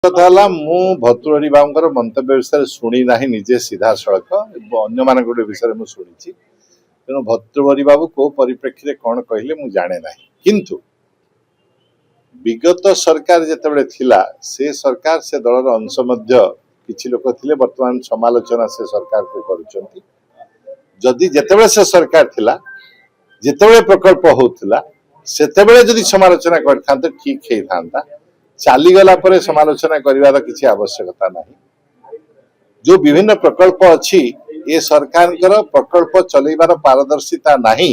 कथा मु भतुहरी बाबूर मंतव्य विषय शुणी ना निजे सीधा सड़क अन्य विषय मुझे शुणी तेणु भतुहरी बाबू को परिप्रेक्षी कौन कहले मुझे जाने ना किंतु विगत सरकार जिते थिला से सरकार से दलर अंश किछि लोक थिले वर्तमान समालोचना से सरकार को करुचंती जदि जेतेबेले से सरकार थिला जेतेबेले प्रकल्प होउथिला सेतेबेले जदि समालोचना करथांते ठीक हे थांता चाली गला पर समालोचना करिवार किछि आवश्यकता नाही। जो विभिन्न प्रकल्प अछि ये सरकार प्रकल्प चलैबार पारदर्शिता नाही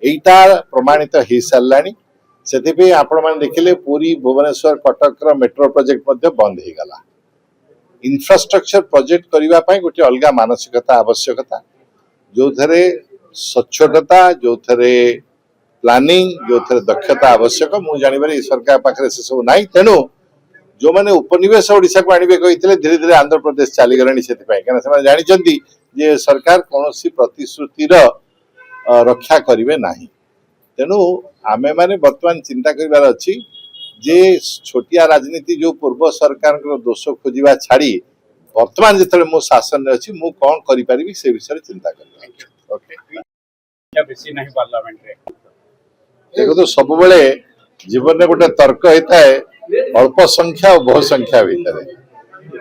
एटा प्रमाणित हो सारानी से आपण मैंने देखिले पूरी भुवनेश्वर कटक मेट्रो प्रोजेक्ट बंद हो गला। इंफ्रास्ट्रक्चर प्रोजेक्ट करबा पई गोटे अलगा मानसिकता आवश्यकता जो थरे स्वच्छता जो थरे प्लानिंग जो थरे दक्षता आवश्यक मु जानिबार सरकार पाखरे से सब नाही तेनु जो माने उपनिवेश ओडिसा को आनिबे कहितले धीरे धीरे आंध्र प्रदेश चाली गलानी सेति पई कारण से जानि चंदी जे सरकार कोनोसी प्रतिश्रुतिर रक्षा करिवे नाही तेनु आमे माने वर्तमान चिंता करिवार अछि जे छोटिया राजनीति जो पूर्व सरकार को दोष खोजिबा छाड़ी वर्तमान जितले मो शासन रे अछि मु कोन करि परिबी से विषय चिंता करिबा। ओके क्या बेसी नहीं पार्लियामेंट रे देखो तो सब बेले जीवन में गोटे तर्क होता है अल्प संख्या और बहु संख्या भितर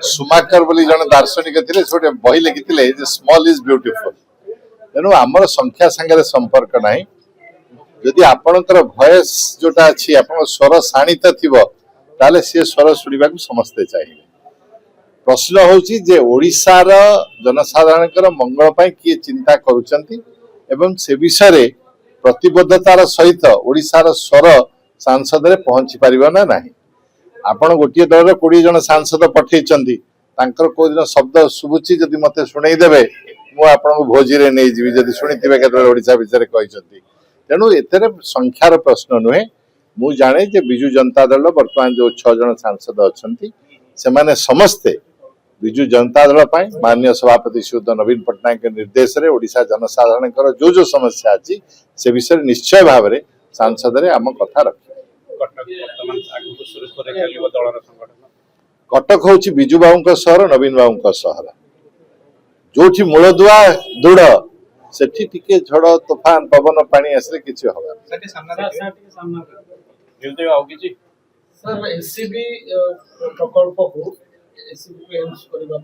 सुमाकर बोली जन दार्शनिक थे गोटे बही लिखी स्मॉल इज ब्यूटीफुल तेणु आमर संख्या सांगे संपर्क ना जदि आपणकर भयस जोटा अच्छी आप स्वर शाणित थी ताले सी स्वर शुणा समस्ते चाहिए। प्रश्न होची जे ओडिशार जनसाधारण मंगल पाई किए चिंता करुचंती एवं से विषय प्रतिबद्धतार सहित ओडिशार स्वर सांसद रे पहुंची पारिबा ना नाही। आपण गोटे दल 20 जन सांसद पठेइचंती तांकर को दिन शब्द सुबुची जदि मते सुनै देबे मु आपन भोजी रे नै जीवी जदि सुनिथिबे केतल ओडिसा विषय कहिचंती तेनु एतरे संख्यार प्रश्न नुहे मु जाने जे बिजू जनता दल वर्तमान जो 6 जन सांसद अछंती से माने समस्ते बिजू जनता दल पाई माननीय सभापति श्री नवीन पट्टनायक के निर्देश रे ओडिशा जनसाधारण जो समस्या अछि से विषय निश्चय भाव रे सांसद रे आम कथा रख कटक हूँ बिजू बाबू सहर नवीन बाबू सहर जो मूलदुआ दृढ़ सेठी टिके झड़ तूफान पवन पानी आसले किछि होगा सर एससीबी प्रकल्प हो एससीबी को एम्स करबा